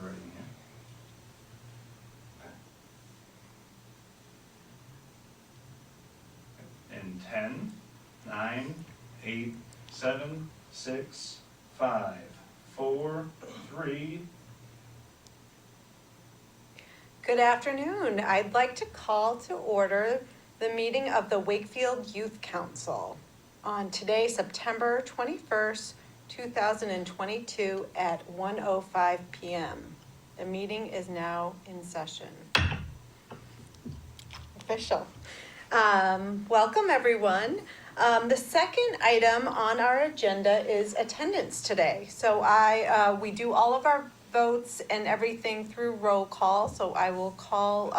already. Yeah. In 10, 9, 8, 7, 6, 5, 4, 3. Good afternoon. I'd like to call to order the meeting of the Wakefield Youth Council on today, September 21st, 2022 at 1:05 p.m. The meeting is now in session. Official. Welcome, everyone. The second item on our agenda is attendance today. So we do all of our votes and everything through roll call. So I will call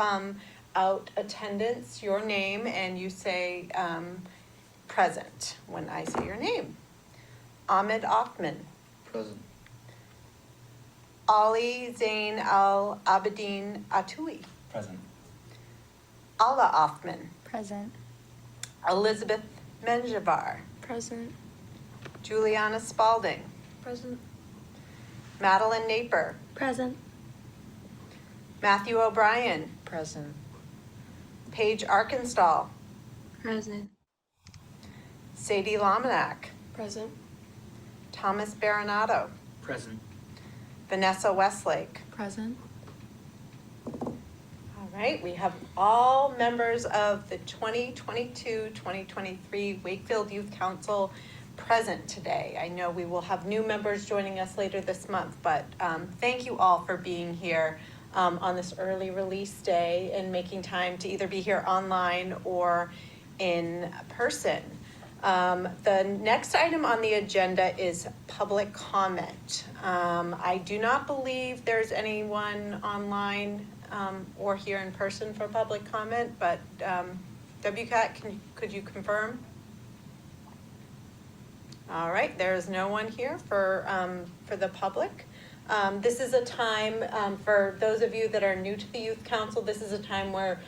out attendance, your name, and you say present when I say your name. Ahmed Othman. Present. Ali Zain Al Abedin Atui. Present. Allah Othman. Present. Elizabeth Menjivar. Present. Juliana Spalding. Present. Madeline Naper. Present. Matthew O'Brien. Present. Paige Arkenstall. Present. Sadie Lamanak. Present. Thomas Baronato. Present. Vanessa Westlake. Present. All right, we have all members of the 2022-2023 Wakefield Youth Council present today. I know we will have new members joining us later this month, but thank you all for being here on this early release day and making time to either be here online or in person. The next item on the agenda is public comment. I do not believe there's anyone online or here in person for public comment, but WCAT, could you confirm? All right, there is no one here for the public. This is a time for those of you that are new to the Youth Council. This is a time where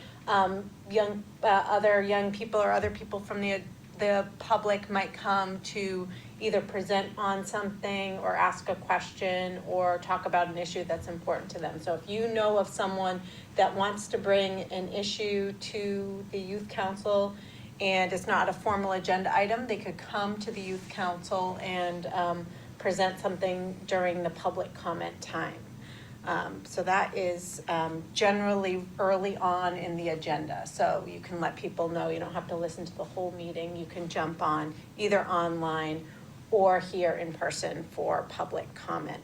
other young people or other people from the public might come to either present on something or ask a question or talk about an issue that's important to them. So if you know of someone that wants to bring an issue to the Youth Council and it's not a formal agenda item, they could come to the Youth Council and present something during the public comment time. So that is generally early on in the agenda. So you can let people know you don't have to listen to the whole meeting. You can jump on either online or here in person for public comment.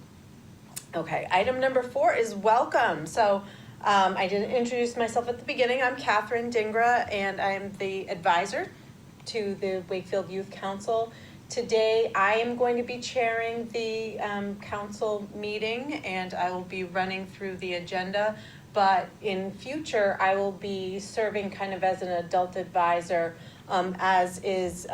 Okay, item number 4 is welcome. So I didn't introduce myself at the beginning. I'm Catherine Dingra and I'm the advisor to the Wakefield Youth Council. Today, I am going to be chairing the council meeting and I will be running through the agenda, but in future, I will be serving kind of as an adult advisor, as is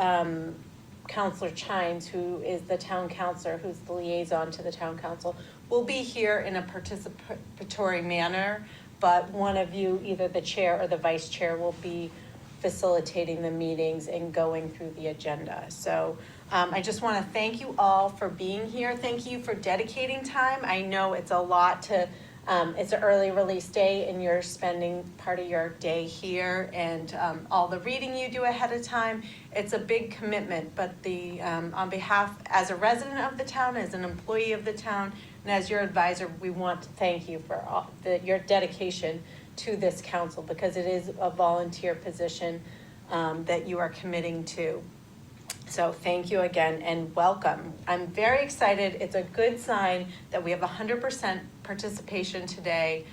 Councilor Chines, who is the town councilor, who's the liaison to the town council. We'll be here in a participatory manner, but one of you, either the chair or the vice chair, will be facilitating the meetings and going through the agenda. So I just want to thank you all for being here. Thank you for dedicating time. I know it's a lot to, it's an early release day and you're spending part of your day here and all the reading you do ahead of time. It's a big commitment, but on behalf, as a resident of the town, as an employee of the town, and as your advisor, we want to thank you for all your dedication to this council because it is a volunteer position that you are committing to. So thank you again and welcome. I'm very excited. It's a good sign that we have 100% participation today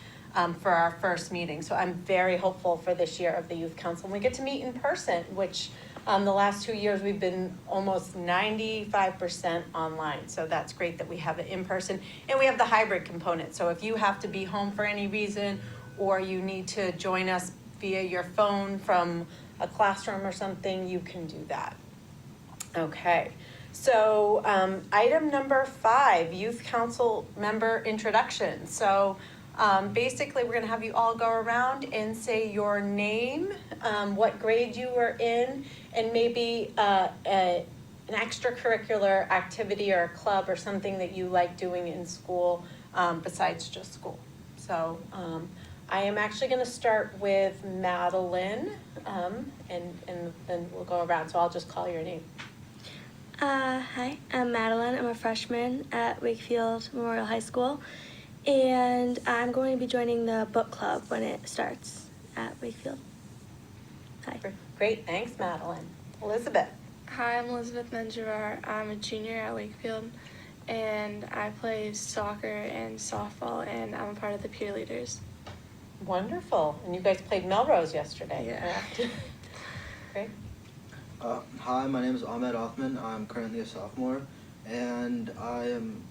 for our first meeting. So I'm very hopeful for this year of the Youth Council. And we get to meet in person, which the last 2 years we've been almost 95% online. So that's great that we have it in person. And we have the hybrid component. So if you have to be home for any reason or you need to join us via your phone from a classroom or something, you can do that. Okay, so item number 5, Youth Council member introduction. So basically we're gonna have you all go around and say your name, what grade you were in, and maybe an extracurricular activity or a club or something that you like doing in school besides just school. So I am actually gonna start with Madeline, and then we'll go around, so I'll just call your name. Hi, I'm Madeline. I'm a freshman at Wakefield Memorial High School, and I'm going to be joining the book club when it starts at Wakefield. Hi. Great, thanks, Madeline. Elizabeth? Hi, I'm Elizabeth Menjivar. I'm a junior at Wakefield, and I play soccer and softball, and I'm a part of the peer leaders. Wonderful. And you guys played Melrose yesterday, Yeah. correct? Great. Hi, my name is Ahmed Othman. I'm currently a sophomore, and I am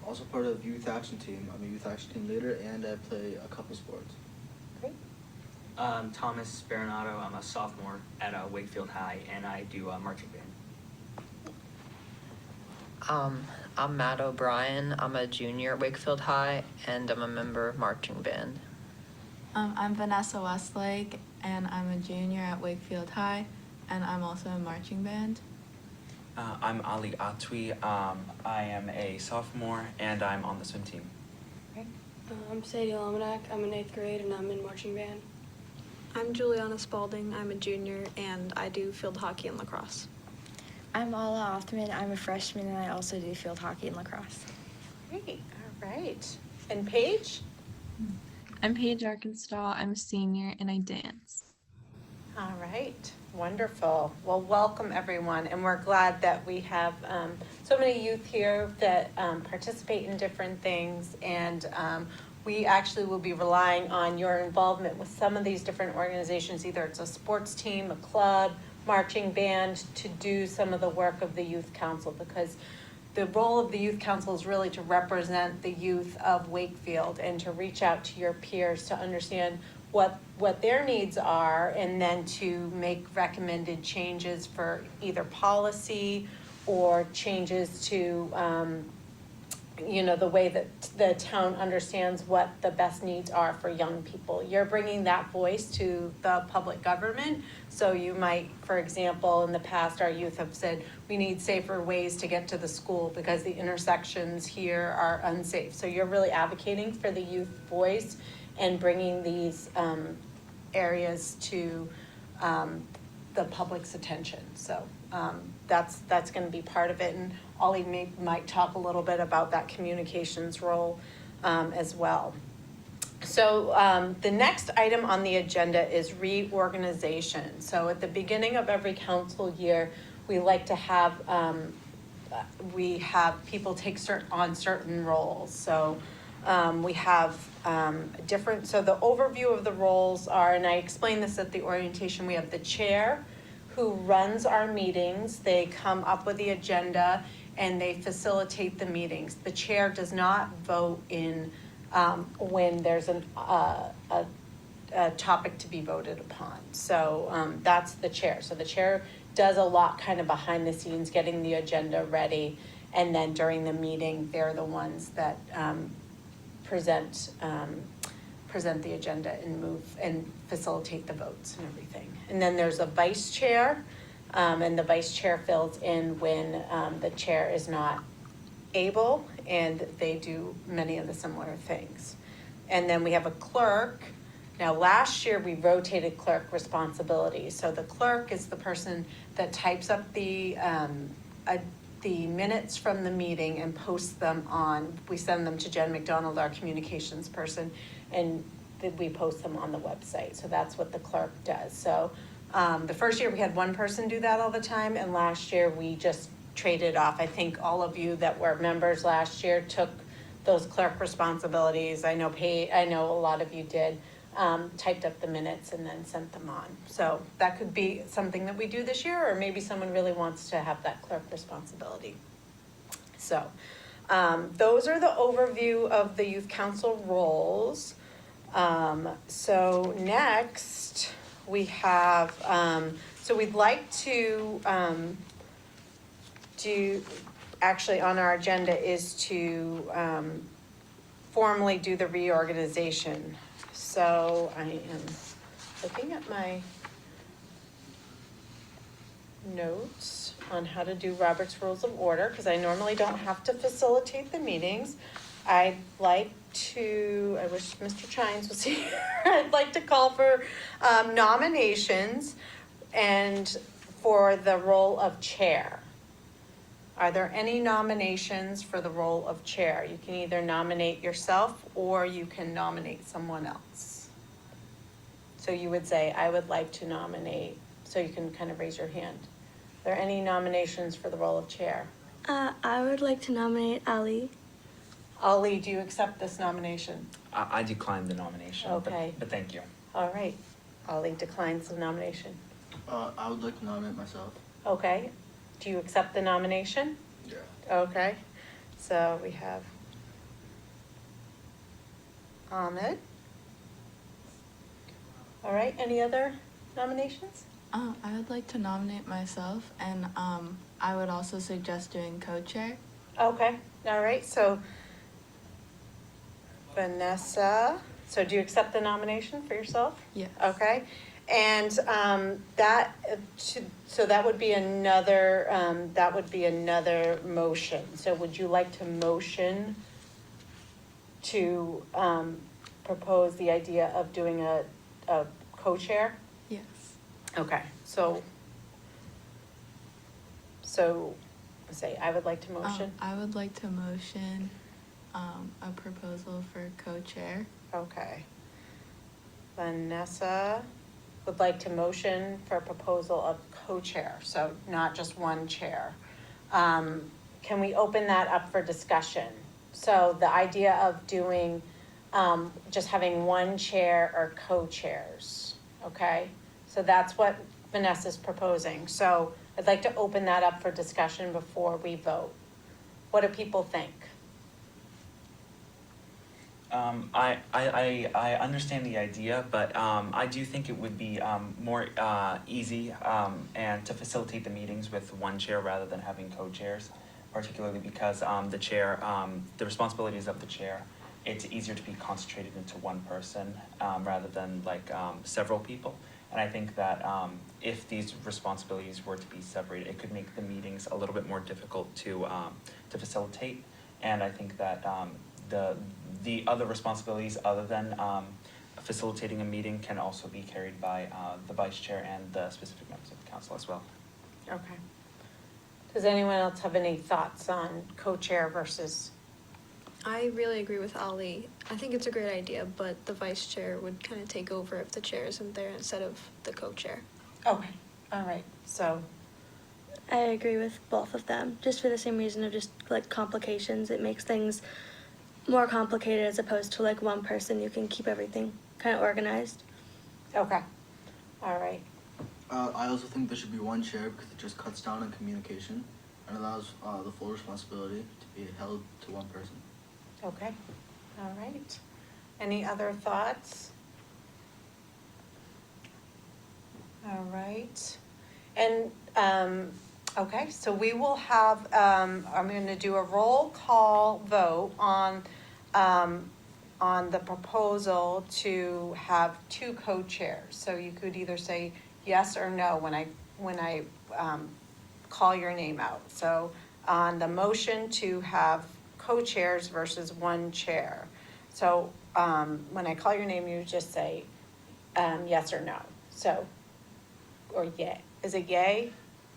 also part of youth action team. I'm a youth action team leader, and I play a couple sports. Great. Thomas Baronato. I'm a sophomore at Wakefield High, and I do marching band. I'm Matt O'Brien. I'm a junior at Wakefield High, and I'm a member of marching band. I'm Vanessa Westlake, and I'm a junior at Wakefield High, and I'm also in marching band. I'm Ali Atwi. I am a sophomore, and I'm on the swim team. Great. I'm Sadie Lomanak. I'm in 8th grade, and I'm in marching band. I'm Juliana Spalding. I'm a junior, and I do field hockey and lacrosse. I'm Ala Othman. I'm a freshman, and I also do field hockey and lacrosse. Great, all right. And Paige? I'm Paige Arkansas. I'm a senior, and I dance. All right, wonderful. Well, welcome everyone, and we're glad that we have so many youth here that participate in different things, and we actually will be relying on your involvement with some of these different organizations, either it's a sports team, a club, marching band, to do some of the work of the youth council, because the role of the youth council is really to represent the youth of Wakefield and to reach out to your peers to understand what their needs are, and then to make recommended changes for either policy or changes to the way that the town understands what the best needs are for young people. You're bringing that voice to the public government. So you might, for example, in the past, our youth have said, we need safer ways to get to the school because the intersections here are unsafe. So you're really advocating for the youth voice and bringing these areas to the public's attention. So that's going to be part of it. And Ollie might talk a little bit about that communications role as well. So the next item on the agenda is reorganization. So at the beginning of every council year, we like to have people take on certain roles. So we have so the overview of the roles are, and I explained this at the orientation, we have the chair who runs our meetings. They come up with the agenda and they facilitate the meetings. The chair does not vote in when there's a topic to be voted upon. So that's the chair. So the chair does a lot kind of behind the scenes, getting the agenda ready, and then during the meeting, they're the ones that present the agenda and move and facilitate the votes and everything. And then there's a vice chair, and the vice chair fills in when the chair is not able, and they do many of the similar things. And then we have a clerk. Now last year we rotated clerk responsibilities. So the clerk is the person that types up the minutes from the meeting and posts them on, we send them to Jen McDonald, our communications person, and we post them on the website. So that's what the clerk does. So the first year we had one person do that all the time, and last year we just traded off. I think all of you that were members last year took those clerk responsibilities. I know a lot of you did, typed up the minutes and then sent them on. So that could be something that we do this year, or maybe someone really wants to have that clerk responsibility. So those are the overview of the youth council roles. So next we have, so we'd like to actually on our agenda is to formally do the reorganization. So I am looking at my notes on how to do Robert's Rules of Order, because I normally don't have to facilitate the meetings. I'd like to, I wish Mr. Chines was here. I'd like to call for nominations and for the role of chair. Are there any nominations for the role of chair? You can either nominate yourself or you can nominate someone else. So you would say, I would like to nominate, so you can kind of raise your hand. Are there any nominations for the role of chair? I would like to nominate Ali. Ali, do you accept this nomination? I declined the nomination. Okay. But thank you. All right. Ali declines the nomination. I would like to nominate myself. Okay. Do you accept the nomination? Yeah. Okay. So we have Ahmed. All right. Any other nominations? I would like to nominate myself, and I would also suggest doing co-chair. Okay. All right. So Vanessa. So do you accept the nomination for yourself? Yes. Okay. And so that would be another motion. So would you like to motion to propose the idea of doing a co-chair? Yes. Okay. So say I would like to motion. I would like to motion a proposal for co-chair. Okay. Vanessa would like to motion for a proposal of co-chair, so not just one chair. Can we open that up for discussion? So the idea of doing, just having one chair or co-chairs, okay? So that's what Vanessa's proposing. So I'd like to open that up for discussion before we vote. What do people think? I understand the idea, but I do think it would be more easy and to facilitate the meetings with one chair rather than having co-chairs, particularly because the chair, the responsibilities of the chair, it's easier to be concentrated into one person rather than like several people. And I think that if these responsibilities were to be separated, it could make the meetings a little bit more difficult to facilitate. And I think that the other responsibilities other than facilitating a meeting can also be carried by the vice chair and the specific members of the council as well. Okay. Does anyone else have any thoughts on co-chair versus? I really agree with Ali. I think it's a great idea, but the vice chair would kind of take over if the chair isn't there instead of the co-chair. Okay, all right, so. I agree with both of them, just for the same reason of just like complications. It makes things more complicated as opposed to like one person. You can keep everything kind of organized. Okay, all right. I also think there should be one chair because it just cuts down on communication and allows the full responsibility to be held to one person. Okay, all right. Any other thoughts? All right. And, okay, so we will have, I'm going to do a roll call vote on the proposal to have two co-chairs. So you could either say yes or no when I call your name out. So on the motion to have co-chairs versus one chair. So when I call your name, you just say yes or no. So, or yay. Is it yay?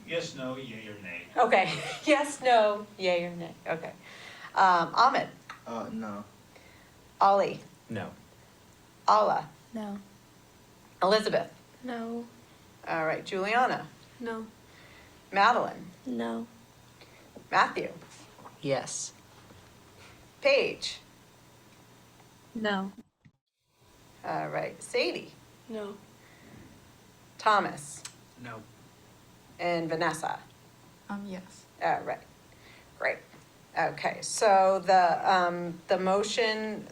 Yes, no, yay or nay. Okay. Yes, no, yay or nay. Okay. Ahmed. No. Ali. No. Ala. No. Elizabeth. No. All right. Juliana. No. Madeline. No. Matthew. Yes. Paige. No. All right. Sadie. No. Thomas. No. And Vanessa. Yes. All right. Great. Okay. So the motion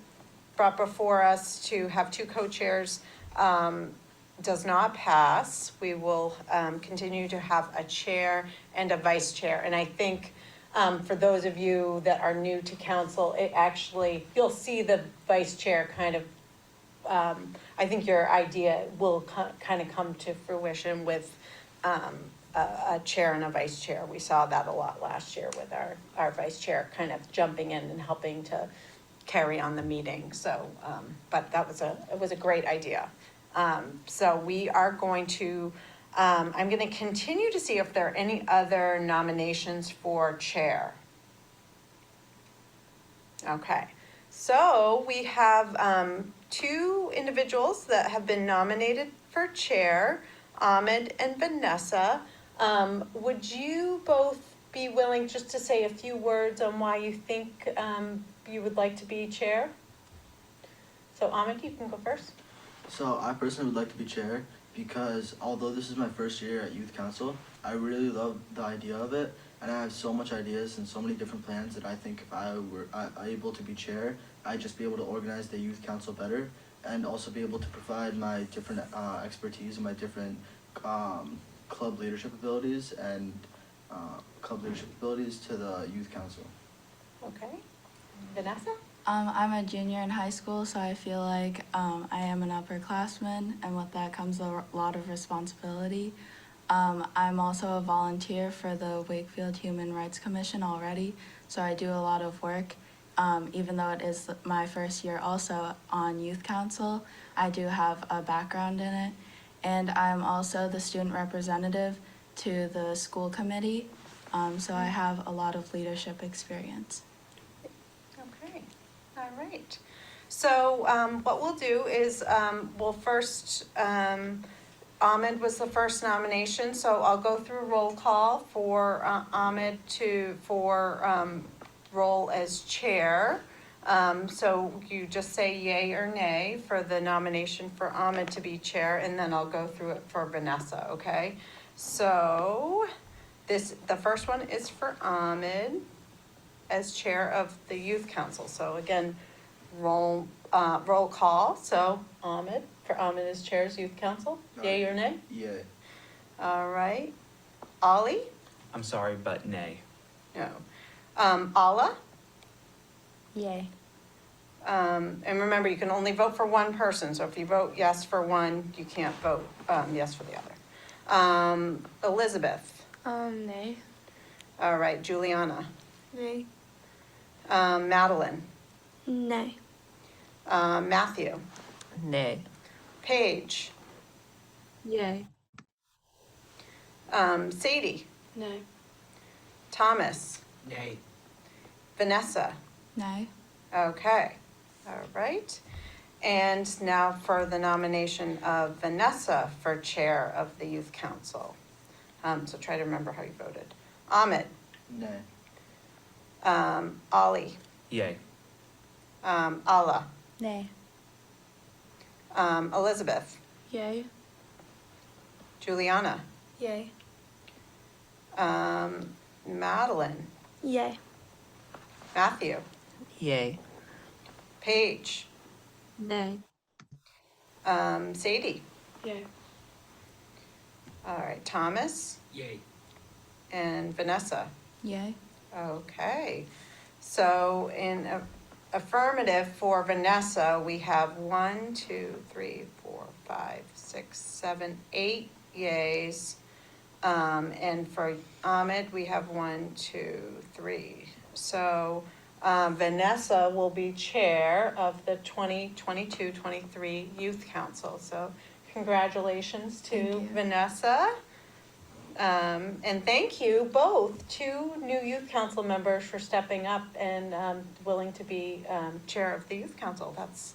brought before us to have two co-chairs does not pass. We will continue to have a chair and a vice chair. And I think for those of you that are new to council, it actually, you'll see the vice chair kind of, I think your idea will kind of come to fruition with a chair and a vice chair. We saw that a lot last year with our vice chair kind of jumping in and helping to carry on the meeting, so, but it was a great idea. So we are going to, I'm gonna continue to see if there are any other nominations for chair. Okay, so we have, two individuals that have been nominated for chair, Ahmed and Vanessa. Would you both be willing just to say a few words on why you think, you would like to be chair? So Ahmed, you can go first. So I personally would like to be chair because although this is my first year at youth council, I really love the idea of it, and I have so much ideas and so many different plans that I think if I were able to be chair, I'd just be able to organize the youth council better and also be able to provide my different expertise and my different club leadership abilities and to the youth council. Okay, Vanessa? I'm a junior in high school, so I feel like I am an upperclassman, and with that comes a lot of responsibility. I'm also a volunteer for the Wakefield Human Rights Commission already, so I do a lot of work. Even though it is my first year also on youth council, I do have a background in it. And I'm also the student representative to the school committee, so I have a lot of leadership experience. Okay, all right. So what we'll do is we'll first, Ahmed was the first nomination, so I'll go through roll call for Ahmed for role as chair. So you just say yay or nay for the nomination for Ahmed to be chair, and then I'll go through it for Vanessa, okay? So the first one is for Ahmed as chair of the youth council. So again, roll call. So Ahmed as chair of youth council, yay or nay? Yay. All right. Ollie? I'm sorry, but nay. No. Alla? Yay. And remember, you can only vote for one person, so if you vote yes for one, you can't vote yes for the other. Elizabeth? Nay. All right, Juliana? Nay. Madeline? Nay. Matthew? Nay. Paige? Yay. Sadie? Nay. Thomas? Nay. Vanessa? Nay. Okay, all right. And now for the nomination of Vanessa for chair of the youth council. So try to remember how you voted. Ahmed? Nay. Ollie? Yay. Alla? Nay. Elizabeth? Yay. Juliana? Yay. Madeline? Yay. Matthew? Yay. Paige? Nay. Sadie? Yay. All right, Thomas? Yay. And Vanessa? Yay. Okay, so in affirmative for Vanessa, we have 1, 2, 3, 4, 5, 6, 7, 8 yays. And for Ahmed, we have 1, 2, 3. So Vanessa will be chair of the 2022-23 Youth Council. So congratulations Thank to you. Vanessa. And thank you both, 2 new youth council members, for stepping up and willing to be chair of the youth council. That's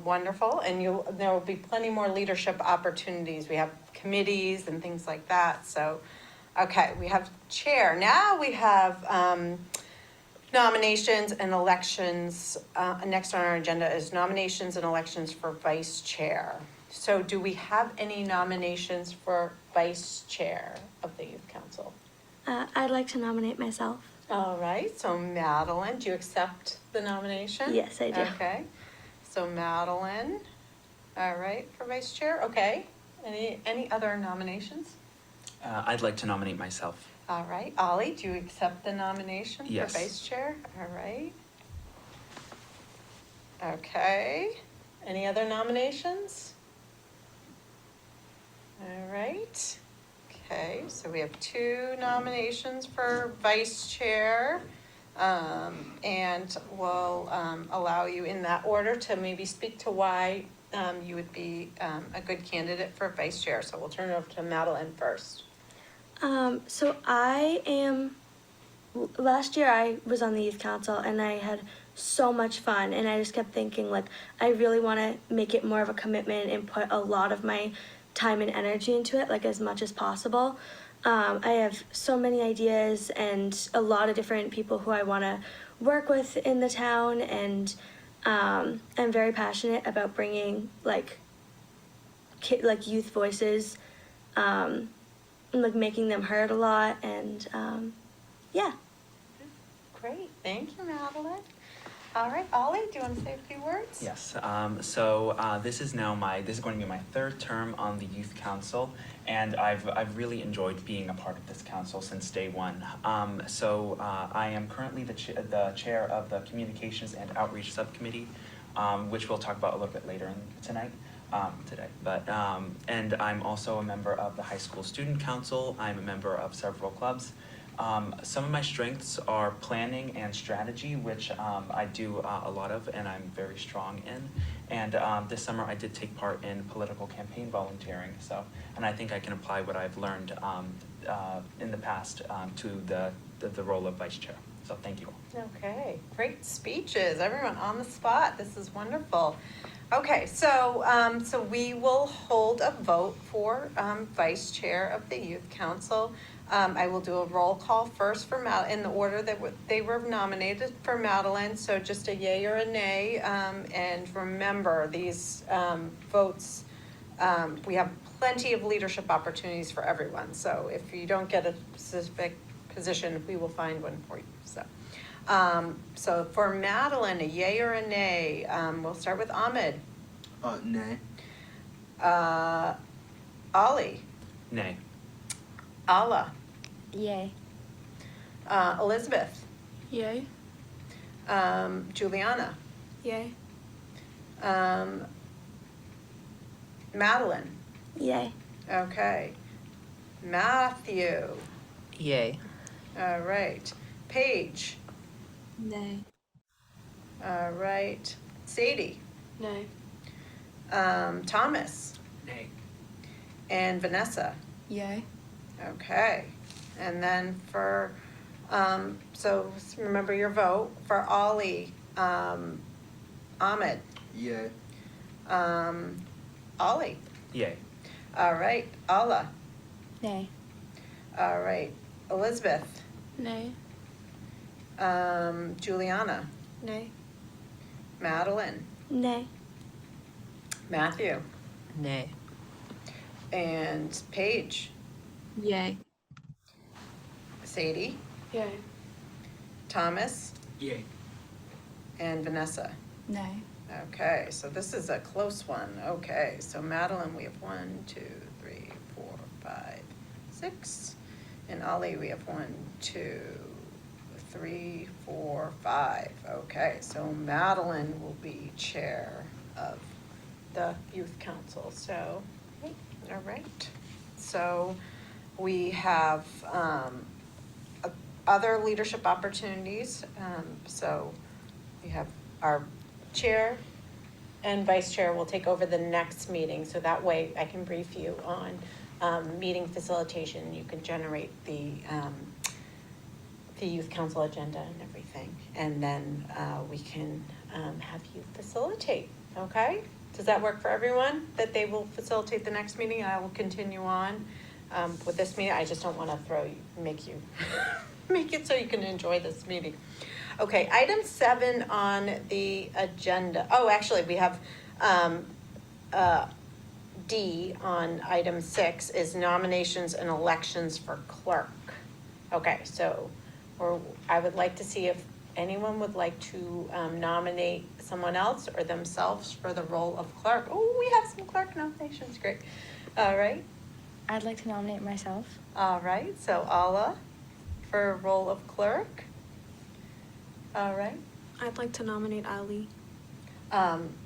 wonderful, and there will be plenty more leadership opportunities. We have committees and things like that. So, okay, we have chair. Now we have nominations and elections. Next on our agenda is nominations and elections for vice chair. So do we have any nominations for vice chair of the youth council? I'd like to nominate myself. All right, so Madeline, do you accept the nomination? Yes, I do. Okay, so Madeline, all right, for vice chair, okay. Any other nominations? I'd like to nominate myself. All right, Ollie, do you accept the nomination Yes. for vice chair? All right. Okay, any other nominations? All right, okay, so we have 2 nominations for vice chair. And we'll allow you in that order to maybe speak to why you would be a good candidate for vice chair. So we'll turn it over to Madeline first. So last year I was on the youth council and I had so much fun, and I just kept thinking, like, I really want to make it more of a commitment and put a lot of my time and energy into it, like as much as possible. I have so many ideas and a lot of different people who I want to work with in the town, and I'm very passionate about bringing like youth voices, and like making them heard a lot, and yeah. Great, thank you, Madeline. All right, Ollie, do you want to say a few words? Yes, this is going to be my third term on the youth council, and I've really enjoyed being a part of this council since day one. I am currently the chair of the Communications and Outreach Subcommittee, which we'll talk about a little bit later today. And I'm also a member of the High School Student Council. I'm a member of several clubs. Some of my strengths are planning and strategy, which I do a lot of and I'm very strong in. And this summer I did take part in political campaign volunteering. And I think I can apply what I've learned in the past to the role of vice chair. So thank you all. Okay, great speeches, everyone on the spot. This is wonderful. Okay, so we will hold a vote for vice chair of the youth council. I will do a roll call first for in the order that they were nominated for Madeline. So just a yay or a nay. And remember, these votes, we have plenty of leadership opportunities for everyone. So if you don't get a specific position, we will find one for you. So for Madeline, a yay or a nay. We'll start with Ahmed. Nay. Ollie. Nay. Ala. Yay. Elizabeth. Yay. Juliana. Yay. Madeline. Yay. Okay. Matthew. Yay. All right. Paige. Nay. All right. Sadie. Nay. Thomas. Nay. And Vanessa. Yay. Okay. And then for, so remember your vote. For Ollie, Ahmed. Yay. Ollie. Yay. All right. Alla. Nay. All right. Elizabeth. Nay. Juliana. Nay. Madeline. Nay. Matthew. Nay. And Paige. Yay. Sadie. Yay. Thomas. Yay. And Vanessa. Nay. Okay, so this is a close one. Okay, so Madeline, we have 1, 2, 3, 4, 5, 6. And Ollie, we have 1, 2, 3, 4, 5. Okay, so Madeline will be chair of the youth council. So, all right. So we have other leadership opportunities. So we have our chair and vice chair will take over the next meeting. So that way I can brief you on meeting facilitation. You can generate the youth council agenda and everything. And then we can have you facilitate, okay? Does that work for everyone? That they will facilitate the next meeting? I will continue on with this meeting. I just don't want to make you, make it so you can enjoy this meeting. Okay, item 7 on the agenda. Oh, actually, we have D on item 6 is nominations and elections for clerk. Okay, so I would like to see if anyone would like to nominate someone else or themselves for the role of clerk. Oh, we have some clerk nominations, great. All right. I'd like to nominate myself. All right, so Alla for role of clerk. All right. I'd like to nominate Ali.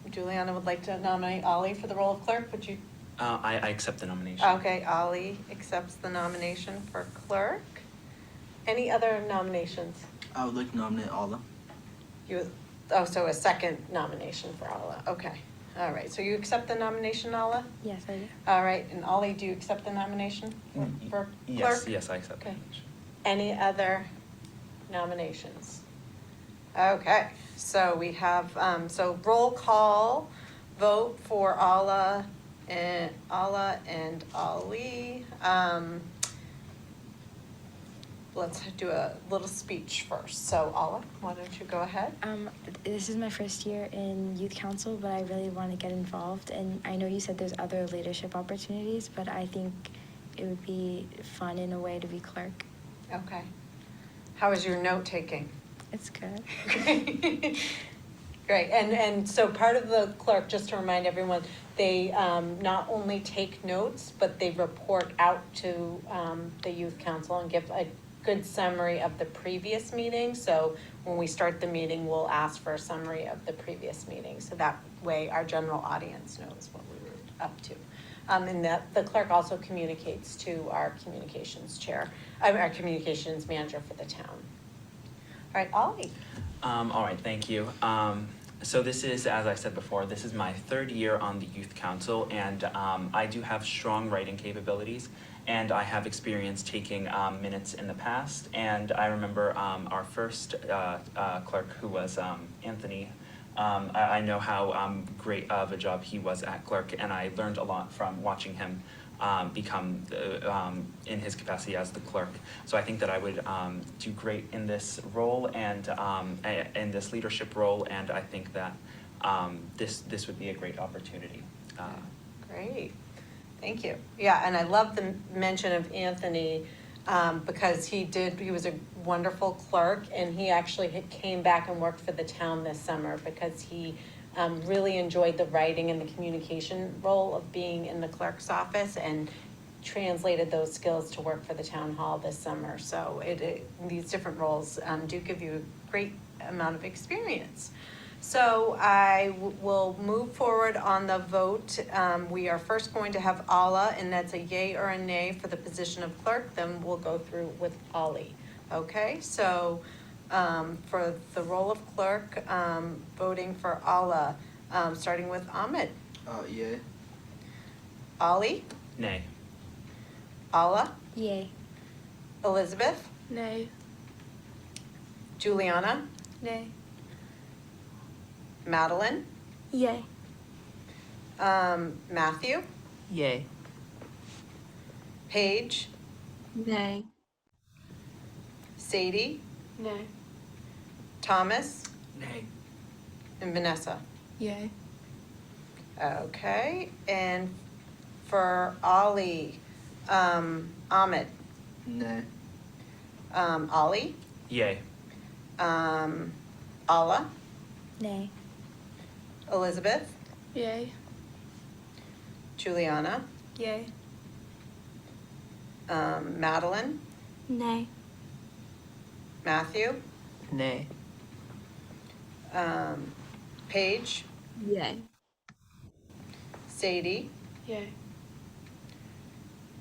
Juliana would like to nominate Ollie for the role of clerk. Would you? I accept the nomination. Okay, Ollie accepts the nomination for clerk. Any other nominations? I would like to nominate Alla. So a second nomination for Alla, okay. All right, so you accept the nomination, Alla? Yes, I do. All right, and Ollie, do you accept the nomination for clerk? Yes, I accept the Okay. nomination. Any other nominations? Okay, so we have, so roll call vote for Alla and Ali. Let's do a little speech first. So Alla, why don't you go ahead? This is my first year in youth council, but I really want to get involved. And I know you said there's other leadership opportunities, but I think it would be fun in a way to be clerk. Okay. How is your note taking? It's good. Great, and so part of the clerk, just to remind everyone, they not only take notes, but they report out to the youth council and give a good summary of the previous meeting. So when we start the meeting, we'll ask for a summary of the previous meeting. So that way our general audience knows what we were up to. And that the clerk also communicates to our communications chair, our communications manager for the town. All right, Ollie. All right, thank you. So this is, as I said before, this is my third year on the youth council, and I do have strong writing capabilities, and I have experience taking minutes in the past. And I remember our first clerk, who was Anthony. I know how great of a job he was at clerk, and I learned a lot from watching him become in his capacity as the clerk. So I think that I would do great in this role and in this leadership role, and I think that this would be a great opportunity. Great, thank you. Yeah, and I love the mention of Anthony because he was a wonderful clerk, and he actually came back and worked for the town this summer because he really enjoyed the writing and the communication role of being in the clerk's office and translated those skills to work for the town hall this summer. So these different roles do give you a great amount of experience. So I will move forward on the vote. We are first going to have Alla, and that's a yay or a nay for the position of clerk. Then we'll go through with Ollie. Okay, so for the role of clerk, voting for Alla, starting with Ahmed. Yay. Ollie? Nay. Alla? Yay. Elizabeth? Nay. Juliana? Nay. Madeline? Yay. Matthew? Yay. Paige? Nay. Sadie? Nay. Thomas? Nay. And Vanessa? Yay. Okay, and for Ollie, Ahmed? Nay. Ollie? Yay. Alla? Nay. Elizabeth? Yay. Juliana? Yay. Madeline? Nay. Matthew? Nay. Paige? Yay. Sadie? Yay.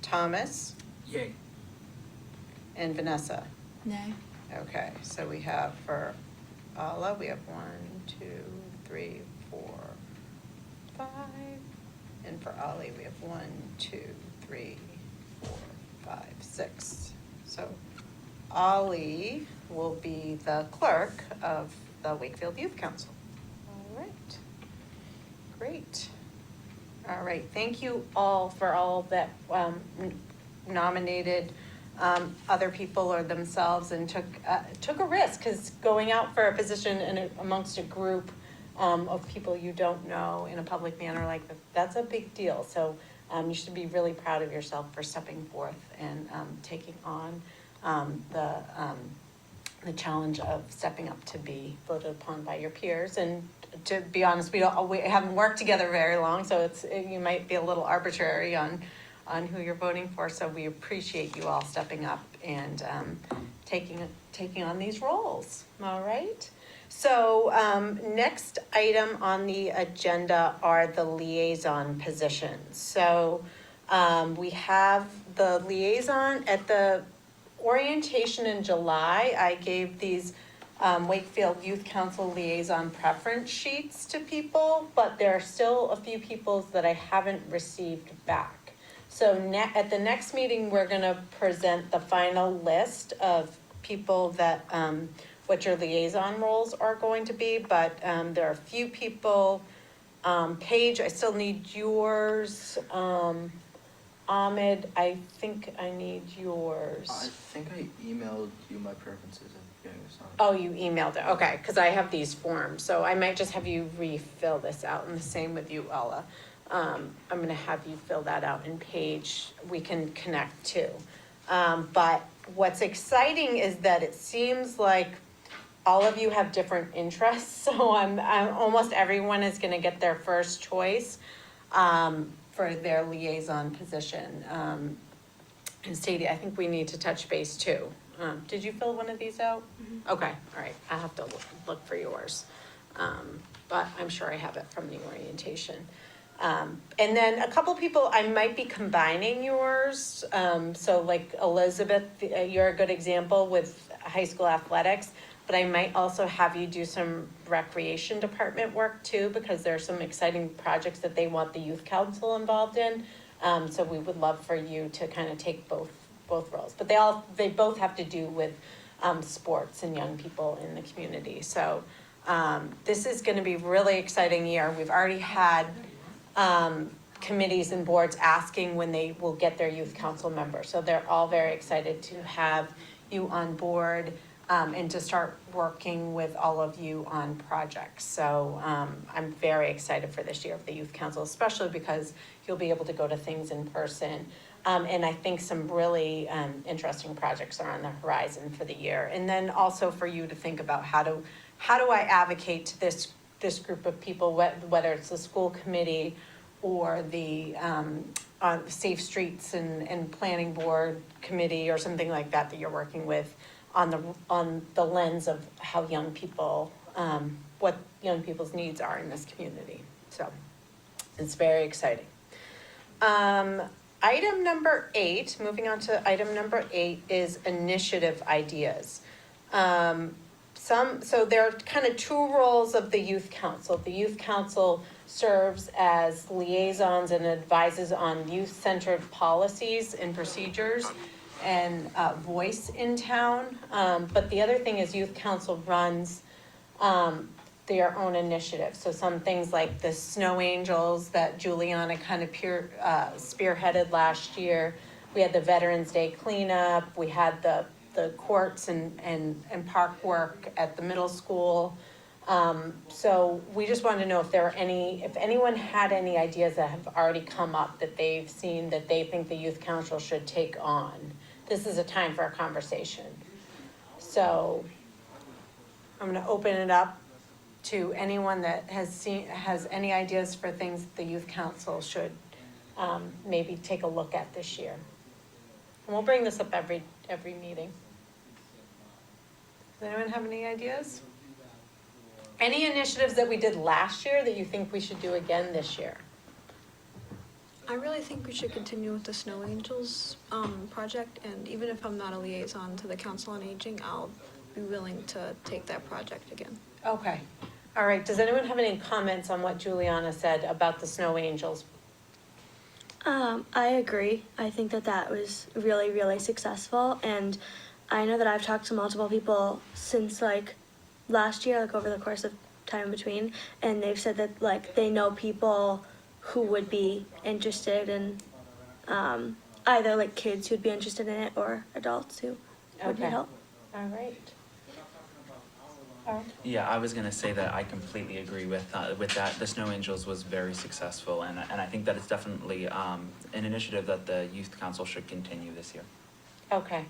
Thomas? Yay. And Vanessa? Nay. Okay, so we have for Alla, we have 1, 2, 3, 4, 5. And for Ollie, we have 1, 2, 3, 4, 5, 6. So Ollie will be the clerk of the Wakefield Youth Council. All right, great. All right, thank you all for all that nominated other people or themselves and took a risk, because going out for a position amongst a group of people you don't know in a public manner like that, that's a big deal. So you should be really proud of yourself for stepping forth and taking on the challenge of stepping up to be voted upon by your peers. And to be honest, we haven't worked together very long, so you might be a little arbitrary on who you're voting for. So we appreciate you all stepping up and taking on these roles. All right. So next item on the agenda are the liaison positions. So we have the liaison at the orientation in July. I gave these Wakefield Youth Council liaison preference sheets to people, but there are still a few people that I haven't received back. So at the next meeting, we're gonna present the final list of people that, what your liaison roles are going to be, but there are a few people. Paige, I still need yours. Ahmed, I think I need yours. I think I emailed you my preferences at the beginning of summer. Oh, you emailed it, okay, because I have these forms, so I might just have you refill this out, and the same with you, Ella. I'm gonna have you fill that out, and Paige, we can connect too. But what's exciting is that it seems like all of you have different interests, so I'm almost everyone is gonna get their first choice for their liaison position. And Sadie, I think we need to touch base too. Did you fill one of these out? Mm-hmm. Okay, all right, I have to look for yours. But I'm sure I have it from the orientation. And then a couple people, I might be combining yours. So like Elizabeth, you're a good example with high school athletics, but I might also have you do some recreation department work too, because there are some exciting projects that they want the youth council involved in. So we would love for you to kind of take both roles, but they both have to do with sports and young people in the community. So this is going to be a really exciting year. We've already had committees and boards asking when they will get their youth council members. So they're all very excited to have you on board and to start working with all of you on projects. So I'm very excited for this year of the youth council, especially because you'll be able to go to things in person. And I think some really interesting projects are on the horizon for the year. And then also for you to think about how do I advocate to this group of people, whether it's the school committee or the Safe Streets and Planning Board Committee or something like that that you're working with on the lens of how young people, what young people's needs are in this community. So it's very exciting. Item number 8, moving on to item number 8 is initiative ideas. So there are kind of 2 roles of the youth council. The youth council serves as liaisons and advises on youth-centered policies and procedures and voice in town. But the other thing is youth council runs their own initiatives. So some things like the Snow Angels that Juliana kind of spearheaded last year. We had the Veterans Day cleanup. We had the courts and park work at the middle school. So we just wanted to know if anyone had any ideas that have already come up that they've seen that they think the youth council should take on. This is a time for a conversation. So I'm gonna open it up to anyone that has any ideas for things that the youth council should maybe take a look at this year. And we'll bring this up every meeting. Does anyone have any ideas? Any initiatives that we did last year that you think we should do again this year? I really think we should continue with the Snow Angels project, and even if I'm not a liaison to the Council on Aging, I'll be willing to take that project again. Okay. All right. Does anyone have any comments on what Juliana said about the Snow Angels? I agree. I think that was really, really successful, and I know that I've talked to multiple people since like last year, like over the course of time in between, and they've said that like they know people who would be interested in either like kids who'd be interested in it or adults who would need help. All right. Yeah, I was gonna say that I completely agree with that. The Snow Angels was very successful, and I think that it's definitely an initiative that the Youth Council should continue this year. Okay.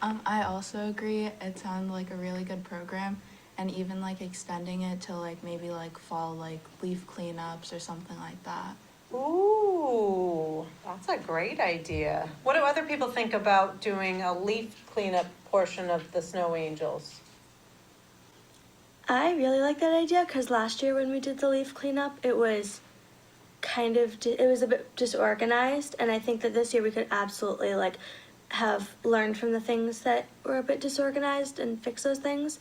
I also agree. It sounded like a really good program, and even like extending it to like maybe like fall like leaf cleanups or something like that. Ooh, that's a great idea. What do other people think about doing a leaf cleanup portion of the Snow Angels? I really like that idea because last year when we did the leaf cleanup, it was it was a bit disorganized, and I think that this year we could absolutely like have learned from the things that were a bit disorganized and fix those things.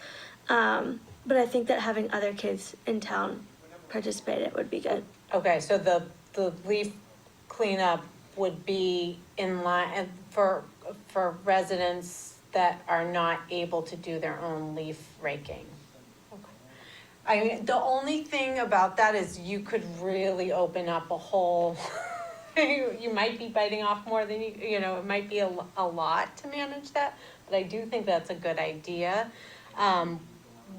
But I think that having other kids in town participate, it would be good. Okay, so the leaf cleanup would be in line for residents that are not able to do their own leaf raking. Okay. I mean, the only thing about that is you could really open up a whole, you might be biting off more than you know, it might be a lot to manage that, but I do think that's a good idea.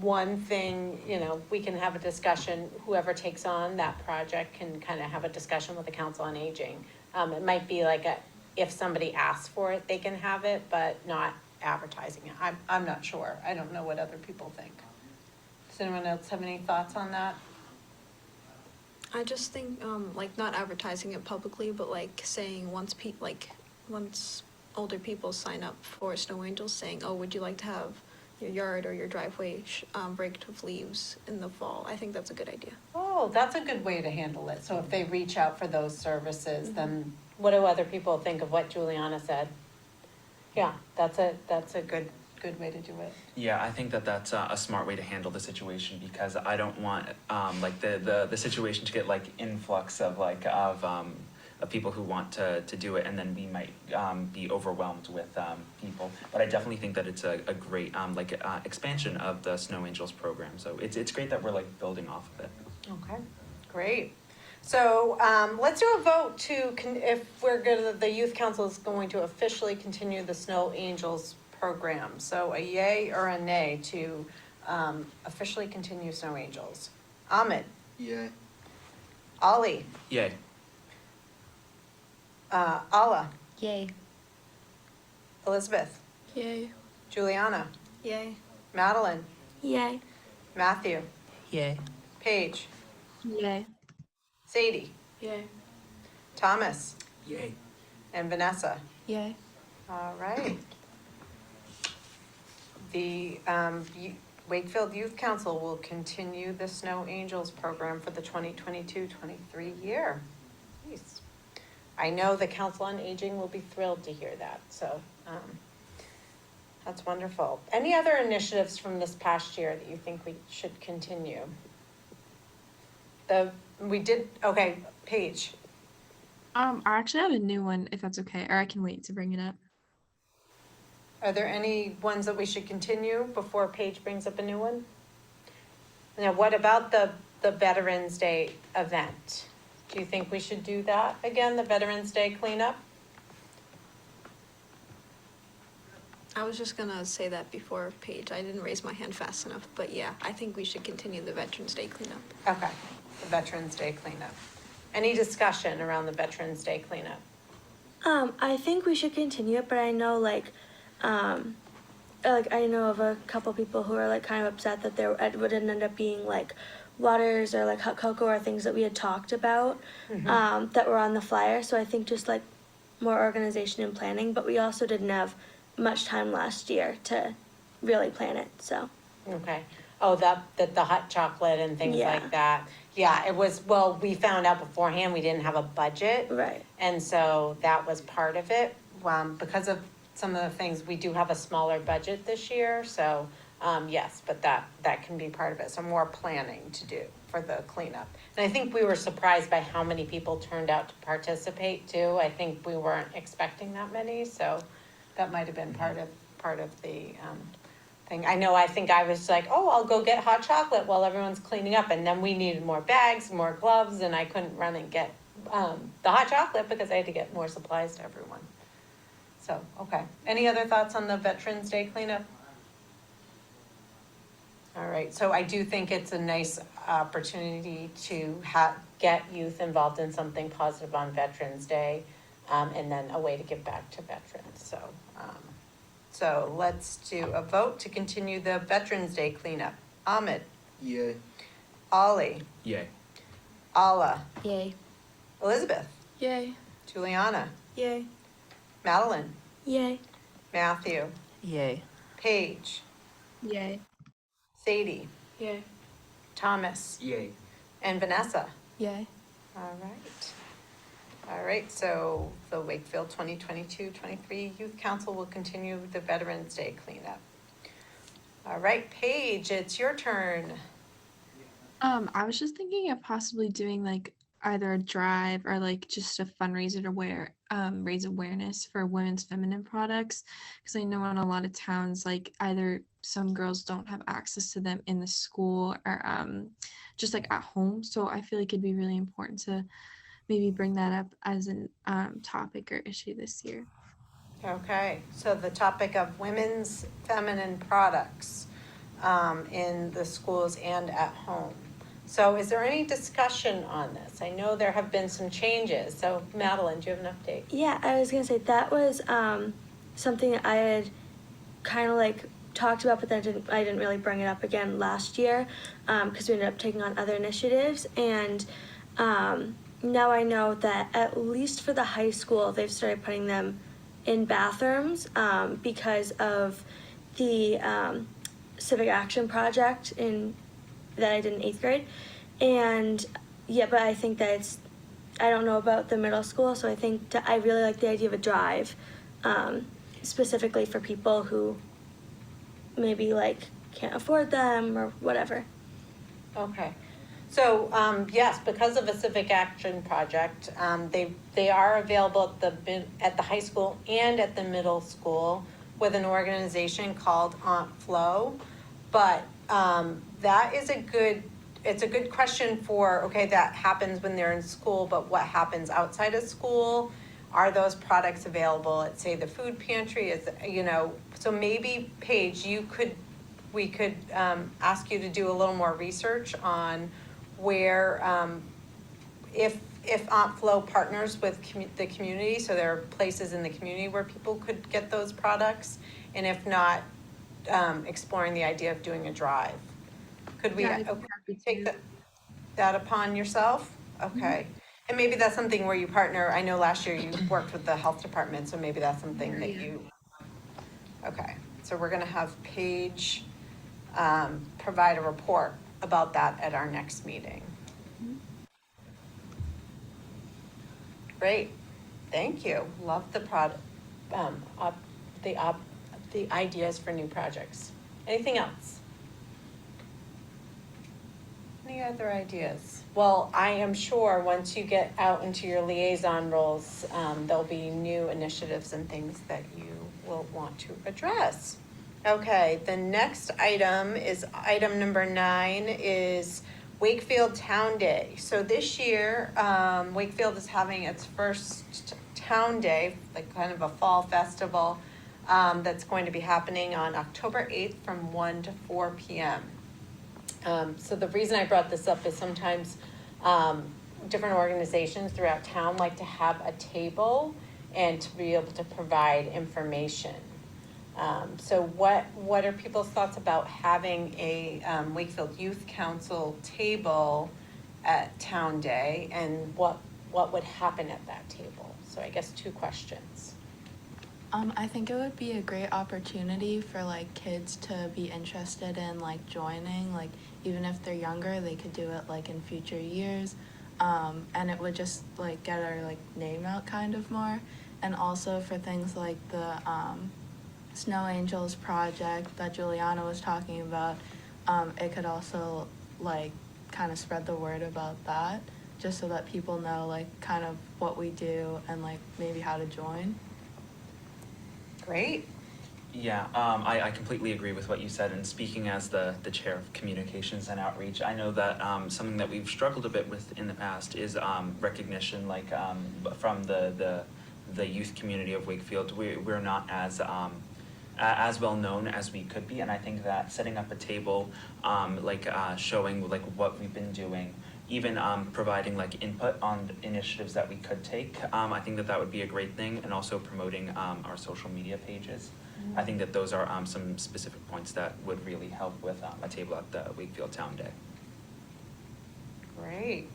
One thing, you know, we can have a discussion, whoever takes on that project can kind of have a discussion with the Council on Aging. It might be like if somebody asks for it, they can have it, but not advertising it. I'm not sure. I don't know what other people think. Does anyone else have any thoughts on that? I just think, like, not advertising it publicly, but like saying once older people sign up for Snow Angels, saying, oh, would you like to have your yard or your driveway raked with leaves in the fall? I think that's a good idea. Oh, that's a good way to handle it. So if they reach out for those services, then what do other people think of what Juliana said? Yeah, that's a good way to do it. Yeah, I think that that's a smart way to handle the situation, because I don't want like the situation to get like influx of of people who want to do it, and then we might be overwhelmed with people. But I definitely think that it's a great expansion of the Snow Angels program. So it's great that we're like building off of it. Okay, great. So let's do a vote to, if the youth council is going to officially continue the Snow Angels program. So a yay or a nay to officially continue Snow Angels. Ahmed? Yay. Ollie? Yay. Alla? Yay. Elizabeth? Yay. Juliana? Yay. Madeline? Yay. Matthew? Yay. Paige? Yay. Sadie? Yay. Thomas? Yay. And Vanessa? Yay. All right. The Wakefield Youth Council will continue the Snow Angels program for the 2022-23 year. Nice. I know the Council on Aging will be thrilled to hear that, so that's wonderful. Any other initiatives from this past year that you think we should continue? Okay, Paige. I actually have a new one, if that's okay, or I can wait to bring it up. Are there any ones that we should continue before Paige brings up a new one? Now, what about the Veterans Day event? Do you think we should do that again, the Veterans Day cleanup? I was just gonna say that before Paige. I didn't raise my hand fast enough, but yeah, I think we should continue the Veterans Day cleanup. Okay, the Veterans Day cleanup. Any discussion around the Veterans Day cleanup? I think we should continue it, but I know I know of a couple people who are like kind of upset that there wouldn't end up being like waters or like hot cocoa or things that we had talked about that were on the flyer. So I think just like more organization and planning, but we also didn't have much time last year to really plan it, so. Okay. Oh, the hot chocolate and things like that. Yeah, it was, well, we found out beforehand we didn't have a budget. Right. And so that was part of it. Because of some of the things, we do have a smaller budget this year, so yes, but that can be part of it. So more planning to do for the cleanup. And I think we were surprised by how many people turned out to participate too. I think we weren't expecting that many, so that might have been part of the thing. I think I was like, oh, I'll go get hot chocolate while everyone's cleaning up, and then we needed more bags, more gloves, and I couldn't run and get the hot chocolate because I had to get more supplies to everyone. So, okay. Any other thoughts on the Veterans Day cleanup? All right, so I do think it's a nice opportunity to get youth involved in something positive on Veterans Day, and then a way to give back to veterans. So let's do a vote to continue the Veterans Day cleanup. Ahmed? Yay. Ollie? Yay. Alla? Yay. Elizabeth? Yay. Juliana? Yay. Madeline? Yay. Matthew? Yay. Paige? Yay. Sadie? Yay. Thomas? Yay. And Vanessa? Yay. All right, so the Wakefield 2022-23 Youth Council will continue the Veterans Day cleanup. All right, Paige, it's your turn. I was just thinking of possibly doing like either a drive or like just a fundraiser to raise awareness for women's feminine products, because I know in a lot of towns like either some girls don't have access to them in the school or just like at home. So I feel like it'd be really important to maybe bring that up as an topic or issue this year. Okay, so the topic of women's feminine products in the schools and at home. So is there any discussion on this? I know there have been some changes. So Madeline, do you have an update? Yeah, I was gonna say that was something that I had kind of like talked about, but then I didn't really bring it up again last year because we ended up taking on other initiatives. And now I know that at least for the high school, they've started putting them in bathrooms because of the civic action project that I did in 8th grade. And yeah, but I think that I don't know about the middle school, so I think I really like the idea of a drive, specifically for people who maybe like can't afford them or whatever. Okay. So yes, because of a civic action project, they are available at the high school and at the middle school with an organization called Aunt Flo. But that is it's a good question for, okay, that happens when they're in school, but what happens outside of school? Are those products available at, say, the food pantry? So maybe, Paige, we could ask you to do a little more research on where, if Aunt Flo partners with the community, so there are places in the community where people could get those products, and if not, exploring the idea of doing a drive. Could we take that upon yourself? Okay. And maybe that's something where you partner. I know last year you worked with the health department, so maybe that's something that you, okay. So we're gonna have Paige provide a report about that at our next meeting. Great, thank you. Love the the ideas for new projects. Anything else? Any other ideas? Well, I am sure once you get out into your liaison roles, there'll be new initiatives and things that you will want to address. Okay, the next item is item number 9 is Wakefield Town Day. So this year, Wakefield is having its first Town Day, like kind of a fall festival, that's going to be happening on October 8th from 1 to 4 p.m. So the reason I brought this up is sometimes different organizations throughout town like to have a table and to be able to provide information. So what are people's thoughts about having a Wakefield Youth Council table at Town Day, and what would happen at that table? So I guess 2 questions. I think it would be a great opportunity for like kids to be interested in like joining, like even if they're younger, they could do it like in future years, and it would just like get our like name out kind of more, and also for things like the Snow Angels project that Juliana was talking about, it could also like kind of spread the word about that, just so that people know like kind of what we do and like maybe how to join. Great. Yeah, I completely agree with what you said, and speaking as the chair of communications and outreach, I know that something that we've struggled a bit with in the past is recognition, like from the youth community of Wakefield. We're not as well known as we could be, and I think that setting up a table, showing like what we've been doing, even providing like input on initiatives that we could take, I think that would be a great thing, and also promoting our social media pages. I think that those are some specific points that would really help with a table at the Wakefield Town Day. Great.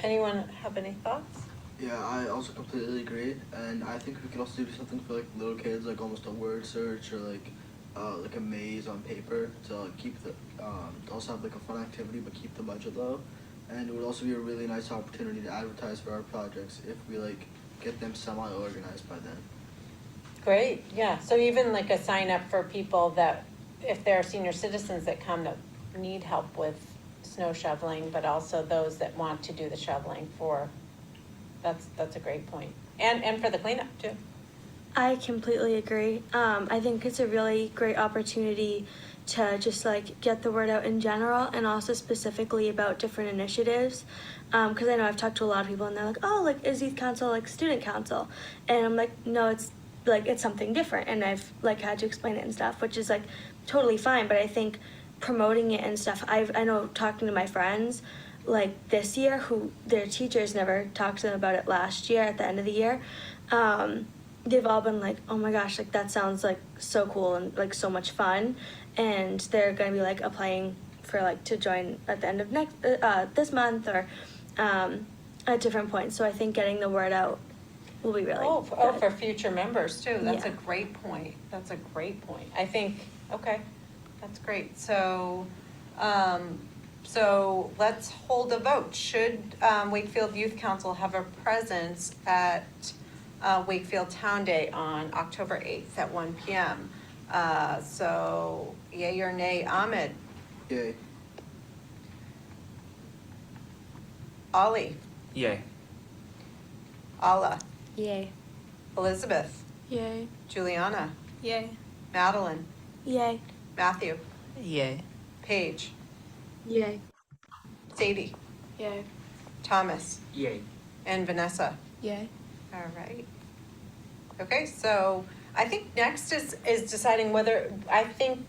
Anyone have any thoughts? Yeah, I also completely agree, and I think we could also do something for like little kids, like almost a word search or like a maze on paper to keep the also have like a fun activity but keep the budget low. And it would also be a really nice opportunity to advertise for our projects if we like get them semi-organized by then. Great, yeah, so even like a sign up for people that, if there are senior citizens that come that need help with snow shoveling, but also those that want to do the shoveling for, that's a great point. And for the cleanup too. I completely agree. I think it's a really great opportunity to just like get the word out in general and also specifically about different initiatives. Because I know I've talked to a lot of people and they're like, oh, like is youth council like student council? And I'm like, no, it's like it's something different. And I've like had to explain it and stuff, which is like totally fine. But I think promoting it and stuff, I know talking to my friends like this year who their teachers never talked to them about it last year at the end of the year. They've all been like, oh my gosh, like that sounds like so cool and like so much fun, and they're gonna be like applying for like to join at the end of next this month or at different points. So I think getting the word out will be really good. For future members too. That's Yeah. a great point. That's a great point. I think, okay, that's great. So, so let's hold a vote. Should Wakefield Youth Council have a presence at Wakefield Town Day on October 8th at 1 p.m.? So yay or nay, Ahmed? Yay. Ollie? Yay. Alla? Yay. Elizabeth? Yay. Juliana? Yay. Madeline? Yay. Matthew? Yay. Paige? Yay. Sadie? Yay. Thomas? Yay. And Vanessa? Yay. All right. Okay, so I think next is deciding whether, I think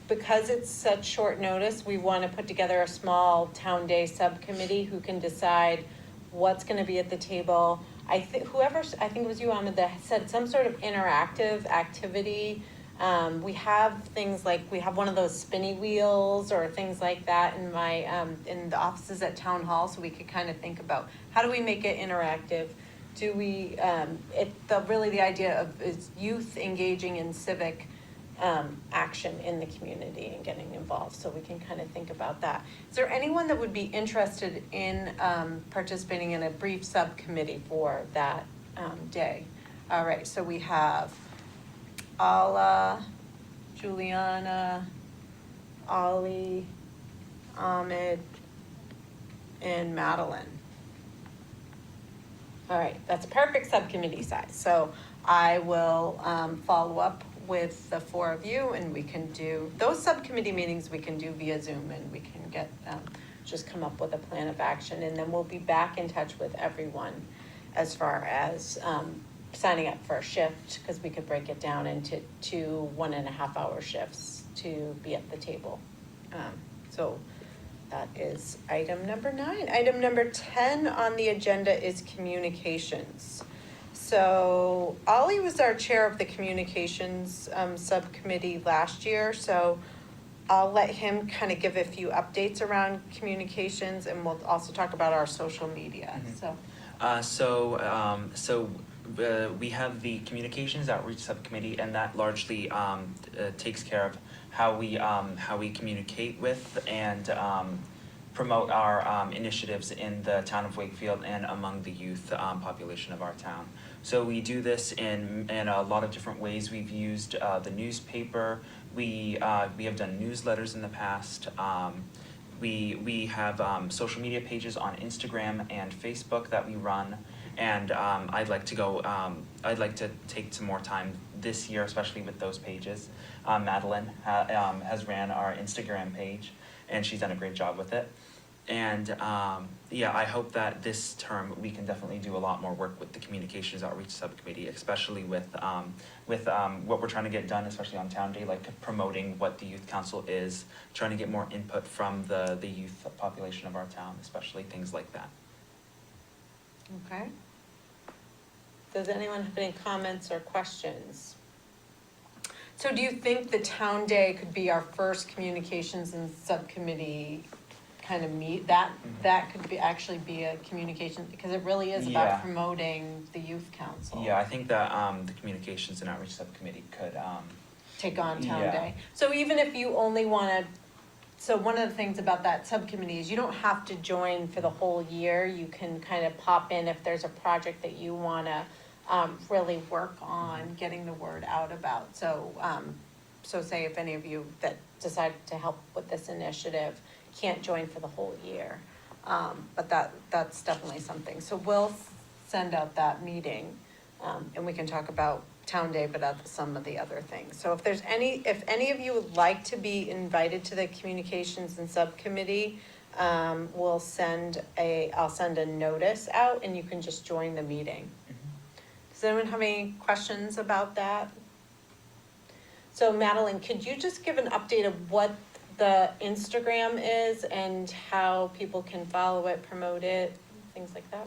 because it's such short notice, we want to put together a small town day subcommittee who can decide what's going to be at the table. I think it was you, Ahmed, that said some sort of interactive activity. We have things like, we have one of those spinny wheels or things like that in in the offices at Town Hall, so we could kind of think about how do we make it interactive? Do we, really the idea of is youth engaging in civic action in the community and getting involved, so we can kind of think about that. Is there anyone that would be interested in participating in a brief subcommittee for that day? All right, so we have Alla, Juliana, Ollie, Ahmed, and Madeline. All right, that's a perfect subcommittee size. So I will follow up with the four of you, and we can do, those subcommittee meetings we can do via Zoom, and we can get, just come up with a plan of action, and then we'll be back in touch with everyone as far as signing up for a shift, because we could break it down into 2 1.5 hour shifts to be at the table. So that is item number 9. Item number 10 on the agenda is communications. So Ollie was our chair of the communications subcommittee last year, so I'll let him kind of give a few updates around communications, and we'll also talk about our social media. So we have the communications outreach subcommittee, and that largely takes care of how we communicate with and promote our initiatives in the town of Wakefield and among the youth population of our town. So we do this in a lot of different ways. We've used the newspaper. We have done newsletters in the past. We have social media pages on Instagram and Facebook that we run. And I'd like to take some more time this year, especially with those pages. Madeline has ran our Instagram page, and she's done a great job with it. And I hope that this term we can definitely do a lot more work with the communications outreach subcommittee, especially with what we're trying to get done, especially on Town Day, like promoting what the youth council is, trying to get more input from the youth population of our town, especially things like that. Okay. Does anyone have any comments or questions? So do you think the town day could be our first communications and subcommittee kind of meet? That could actually be a communication, because it really is about promoting the youth council. Yeah, I think that the communications and outreach subcommittee could take on town day. So even if you only want to, so one of the things about that subcommittee is you don't have to join for the whole year. You can kind of pop in if there's a project that you want to really work on getting the word out about. So, so say if any of you that decided to help with this initiative can't join for the whole year, but that's definitely something. So we'll send out that meeting, and we can talk about Town Day, but some of the other things. So if any of you would like to be invited to the communications and subcommittee, I'll send a notice out and you can just join the meeting. Does anyone have any questions about that? So Madeline, could you just give an update of what the Instagram is and how people can follow it, promote it, things like that?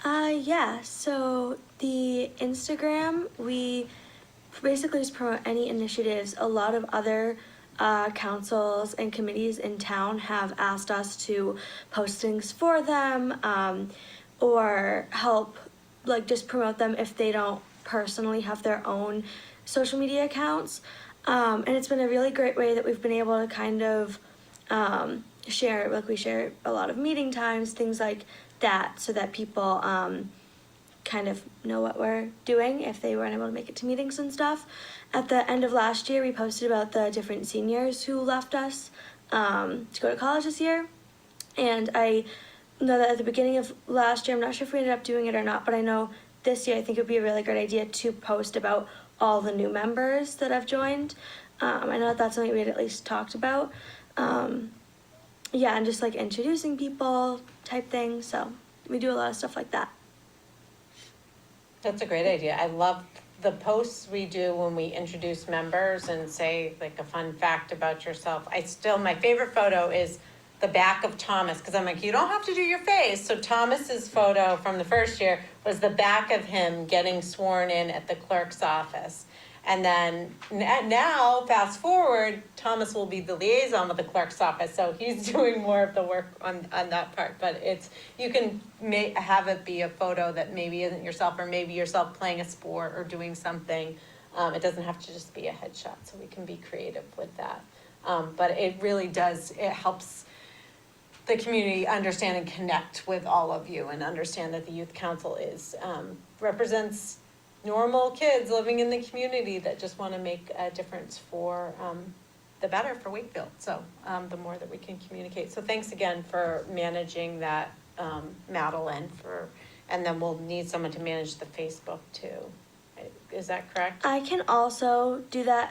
Yeah, so the Instagram, we basically just promote any initiatives. A lot of other councils and committees in town have asked us to post things for them, or help, like, just promote them if they don't personally have their own social media accounts. And it's been a really great way that we've been able to kind of share, like we share a lot of meeting times, things like that, so that people kind of know what we're doing if they weren't able to make it to meetings and stuff. At the end of last year, we posted about the different seniors who left us to go to college this year. And I know that at the beginning of last year, I'm not sure if we ended up doing it or not, but I know this year I think it would be a really great idea to post about all the new members that have joined. I know that's something we had at least talked about. Yeah, and just like introducing people type thing. So we do a lot of stuff like that. That's a great idea. I love the posts we do when we introduce members and say like a fun fact about yourself. My favorite photo is the back of Thomas, because I'm like, you don't have to do your face. So Thomas's photo from the first year was the back of him getting sworn in at the clerk's office. And then now, fast forward, Thomas will be the liaison with the clerk's office, so he's doing more of the work on that part. But you can have it be a photo that maybe isn't yourself, or maybe yourself playing a sport or doing something. It doesn't have to just be a headshot, so we can be creative with that. But it really does, it helps the community understand and connect with all of you, and understand that the youth council represents normal kids living in the community that just want to make a difference for the better for Wakefield. So the more that we can communicate. So thanks again for managing that, Madeline, and then we'll need someone to manage the Facebook too. Is that correct? I can also do that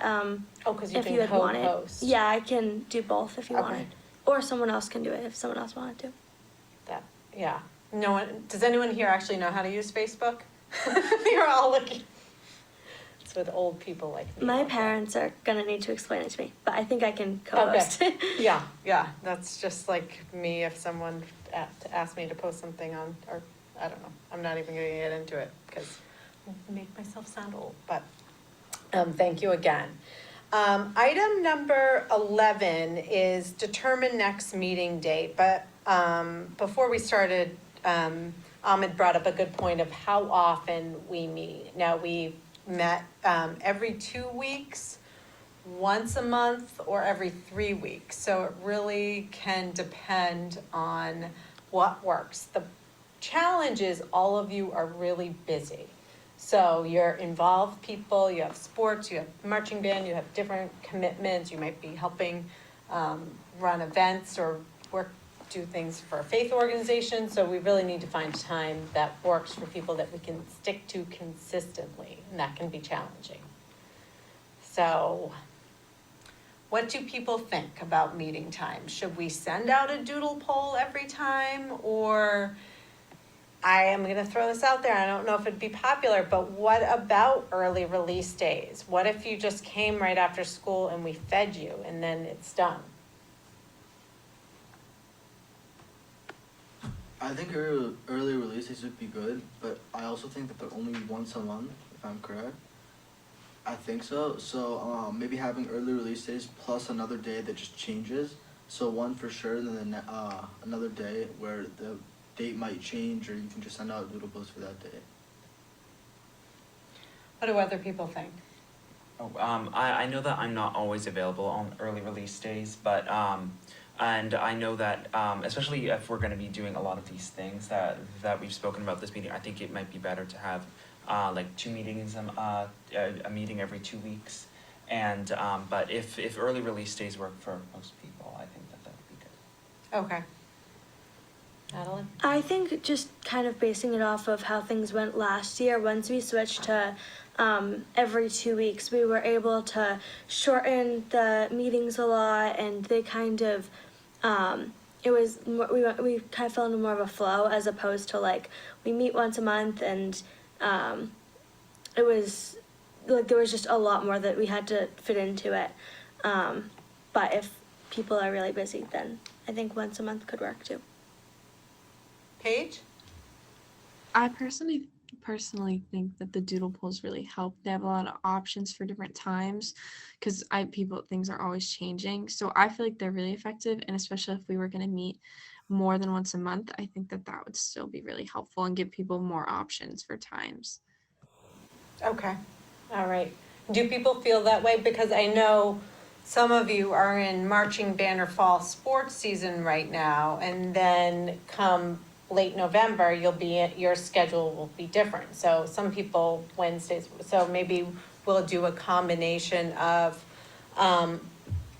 because you if can you had wanted. co-post. Yeah, I can do both if you Okay. wanted. Or someone else can do it if someone else wanted to. Yeah. No one, does anyone here actually know how to use Facebook? You're all looking. It's with old people like me. My parents are gonna need to explain it to me, but I think I can co-host. Okay. Yeah, that's just like me if someone asked me to post something on, or I don't know, I'm not even gonna get into it because I'll make myself sound old, but thank you again. Item number 11 is determine next meeting date, but before we started, Ahmed brought up a good point of how often we meet. Now, we met every 2 weeks, once a month, or every 3 weeks. So it really can depend on what works. The challenge is all of you are really busy. So you're involved people, you have sports, you have marching band, you have different commitments, you might be helping run events or do things for a faith organization. So we really need to find time that works for people that we can stick to consistently, and that can be challenging. So what do people think about meeting time? Should we send out a doodle poll every time, or I am gonna throw this out there, I don't know if it'd be popular, but what about early release days? What if you just came right after school and we fed you and then it's done? I think early release days would be good, but I also think that they're only once a month, if I'm correct. I think so. So maybe having early release days plus another day that just changes. So one for sure, and then another day where the date might change, or you can just send out doodle polls for that day. What do other people think? I know that I'm not always available on early release days, but and I know that especially if we're going to be doing a lot of these things that we've spoken about this meeting, I think it might be better to have like 2 meetings, a meeting every 2 weeks. And, but if early release days work for most people, I think that would be good. Okay. Madeline? I think just kind of basing it off of how things went last year, once we switched to every 2 weeks, we were able to shorten the meetings a lot, and they kind of, it was more, we kind of fell into more of a flow as opposed to like we meet once a month, and it was like there was just a lot more that we had to fit into it. But if people are really busy, then I think once a month could work too. Paige? I personally think that the doodle polls really help. They have a lot of options for different times because things are always changing. So I feel like they're really effective, and especially if we were going to meet more than once a month, I think that would still be really helpful and give people more options for times. Okay. All right. Do people feel that way? Because I know some of you are in marching band or fall sports season right now, and then come late November, your schedule will be different. So some people Wednesdays, so maybe we'll do a combination of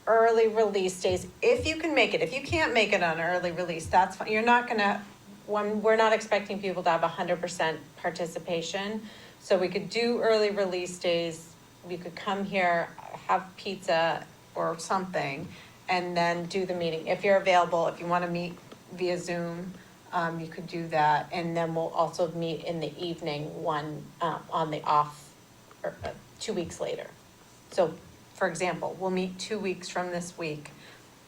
early release days, if you can make it. If you can't make it on early release, that's fine. You're not gonna, we're not expecting people to have 100% participation. So we could do early release days. We could come here, have pizza or something, and then do the meeting. If you're available, if you want to meet via Zoom, you could do that. And then we'll also meet in the evening on the off, or 2 weeks later. So for example, we'll meet 2 weeks from this week.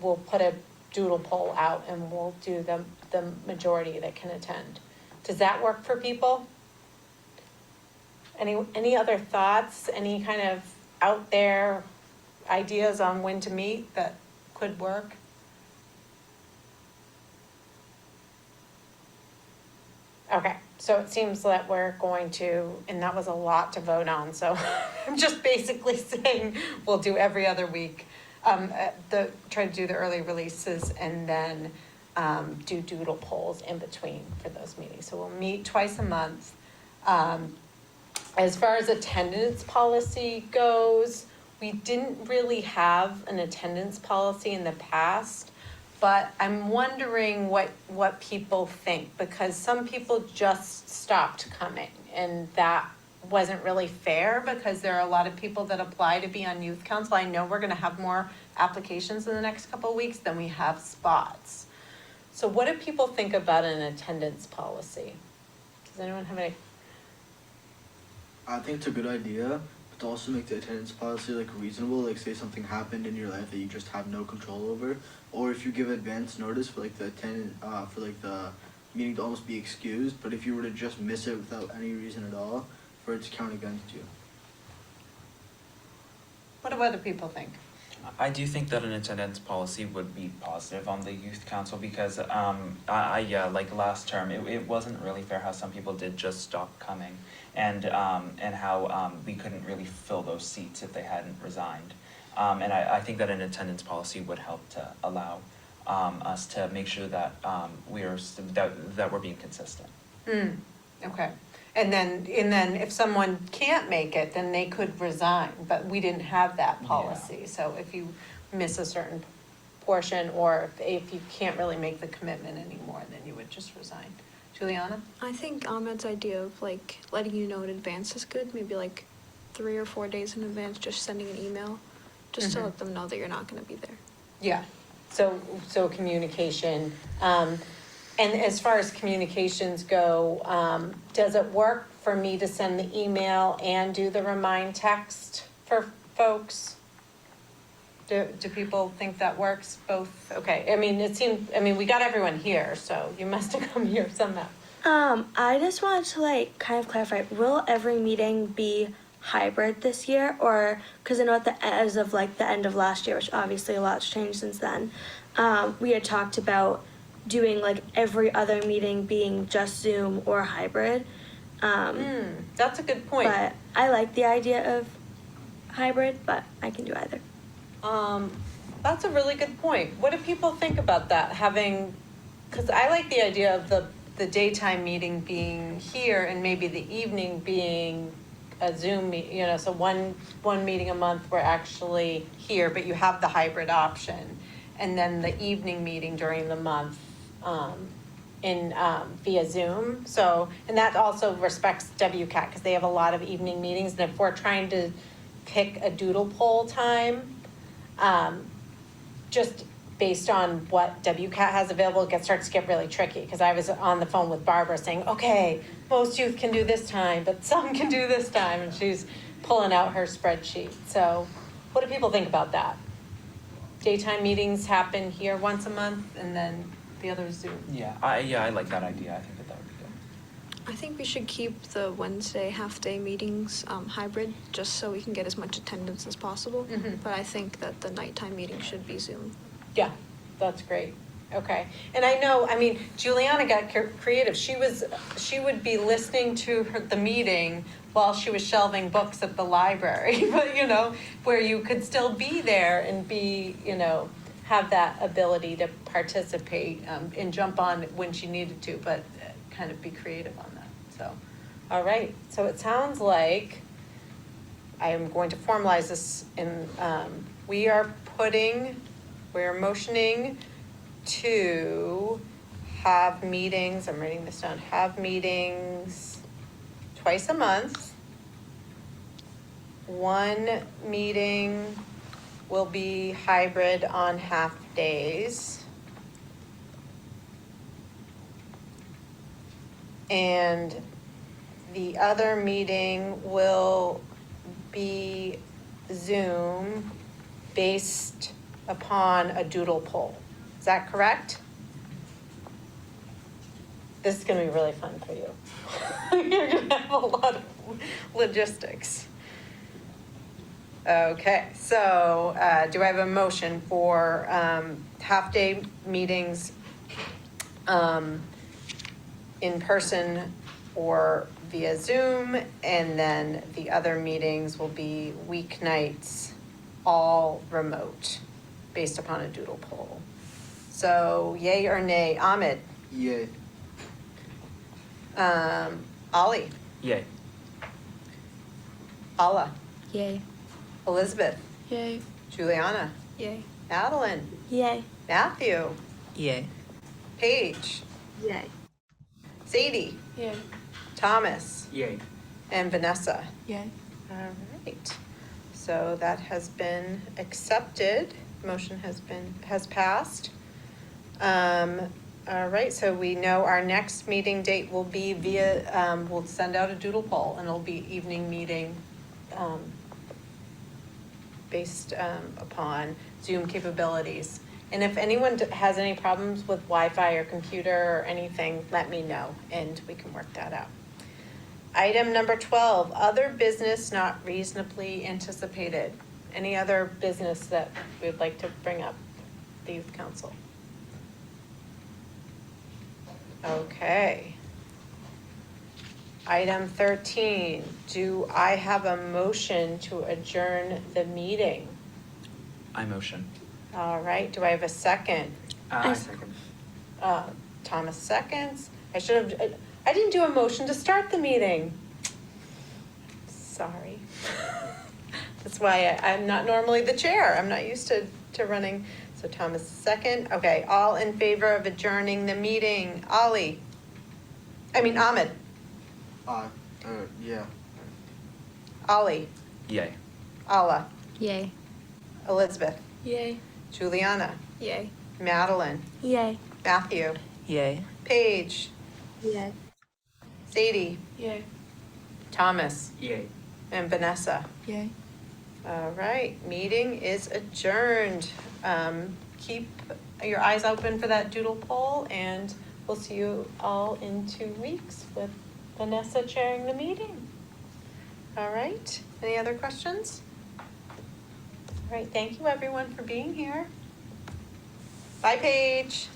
We'll put a doodle poll out and we'll do the majority that can attend. Does that work for people? Any other thoughts? Any kind of out there ideas on when to meet that could work? Okay, so it seems that we're going to, and that was a lot to vote on, so I'm just basically saying we'll do every other week. Try to do the early releases and then do doodle polls in between for those meetings. So we'll meet twice a month. As far as attendance policy goes, we didn't really have an attendance policy in the past. But I'm wondering what people think, because some people just stopped coming, and that wasn't really fair because there are a lot of people that apply to be on youth council. I know we're gonna have more applications in the next couple of weeks than we have spots. So what do people think about an attendance policy? Does anyone have any? I think it's a good idea, but to also make the attendance policy like reasonable, like say something happened in your life that you just have no control over, or if you give advance notice for like the the meeting to almost be excused, but if you were to just miss it without any reason at all, for it to count against you. What do other people think? I do think that an attendance policy would be positive on the youth council because like last term, it wasn't really fair how some people did just stop coming, and how we couldn't really fill those seats if they hadn't resigned. And I think that an attendance policy would help to allow us to make sure that that we're being consistent. Okay. And then if someone can't make it, then they could resign, but we didn't have that policy. Yeah. So if you miss a certain portion, or if you can't really make the commitment anymore, then you would just resign. Juliana? I think Ahmed's idea of like letting you know in advance is good. Maybe like 3 or 4 days in advance, just sending an email, just to let them know that you're not going to be there. Yeah. So communication. And as far as communications go, does it work for me to send the email and do the remind text for folks? Do people think that works both? Okay, we got everyone here, so you must have come here somehow. I just wanted to kind of clarify, will every meeting be hybrid this year? Or, because I know as of the end of last year, which obviously a lot's changed since then, we had talked about doing every other meeting being just Zoom or hybrid. That's a good point. But I like the idea of hybrid, but I can do either. That's a really good point. What do people think about that? Because I like the idea of the daytime meeting being here and maybe the evening being a Zoom so one meeting a month we're actually here, but you have the hybrid option. And then the evening meeting during the month via Zoom. So, and that also respects WCAT because they have a lot of evening meetings. And if we're trying to pick a doodle poll time, just based on what WCAT has available, it starts to get really tricky. Because I was on the phone with Barbara saying, okay, most youth can do this time, but some can do this time. And she's pulling out her spreadsheet. So what do people think about that? Daytime meetings happen here once a month and then the other Zoom. Yeah, I like that idea. I think that would be good. I think we should keep the Wednesday half-day meetings hybrid, just so we can get as much attendance as possible. But I think that the nighttime meeting should be Zoom. Yeah, that's great. Okay. And I know, Juliana got creative. She would be listening to the meeting while she was shelving books at the library, but where you could still be there and be, have that ability to participate and jump on when she needed to, but kind of be creative on that. So, all right. So it sounds like I am going to formalize this in, we're motioning to have meetings, I'm writing this down, have meetings twice a month. One meeting will be hybrid on half days. And the other meeting will be Zoom based upon a doodle poll. Is that correct? This is gonna be really fun for you. You're gonna have a lot of logistics. Okay, so do I have a motion for half-day meetings in person or via Zoom, and then the other meetings will be weeknights, all remote, based upon a doodle poll? So yay or nay? Ahmed? Yay. Ollie? Yay. Alla? Yay. Elizabeth? Yay. Juliana? Yay. Madeline? Yay. Matthew? Yay. Paige? Yay. Sadie? Yay. Thomas? Yay. And Vanessa? Yay. All right. So that has been accepted. Motion has passed. All right, so we know our next meeting date will be via, we'll send out a doodle poll and it'll be evening meeting based upon Zoom capabilities. And if anyone has any problems with Wi-Fi or computer or anything, let me know and we can work that out. Item number 12, other business not reasonably anticipated. Any other business that we'd like to bring up, the youth council? Okay. Item 13, do I have a motion to adjourn the meeting? I motion. All right, do I have a second? I second. Thomas seconds. I didn't do a motion to start the meeting. Sorry. That's why I'm not normally the chair. I'm not used to running. So Thomas second. Okay, all in favor of adjourning the meeting? Ahmed. Yeah. Ollie. Yay. Alla. Yay. Elizabeth. Yay. Juliana. Yay. Madeline. Yay. Matthew. Yay. Paige. Yay. Sadie. Yay. Thomas. Yay. And Vanessa. Yay. All right, meeting is adjourned. Keep your eyes open for that doodle poll, and we'll see you all in 2 weeks with Vanessa chairing the meeting. All right, any other questions? All right, thank you everyone for being here. Bye, Paige.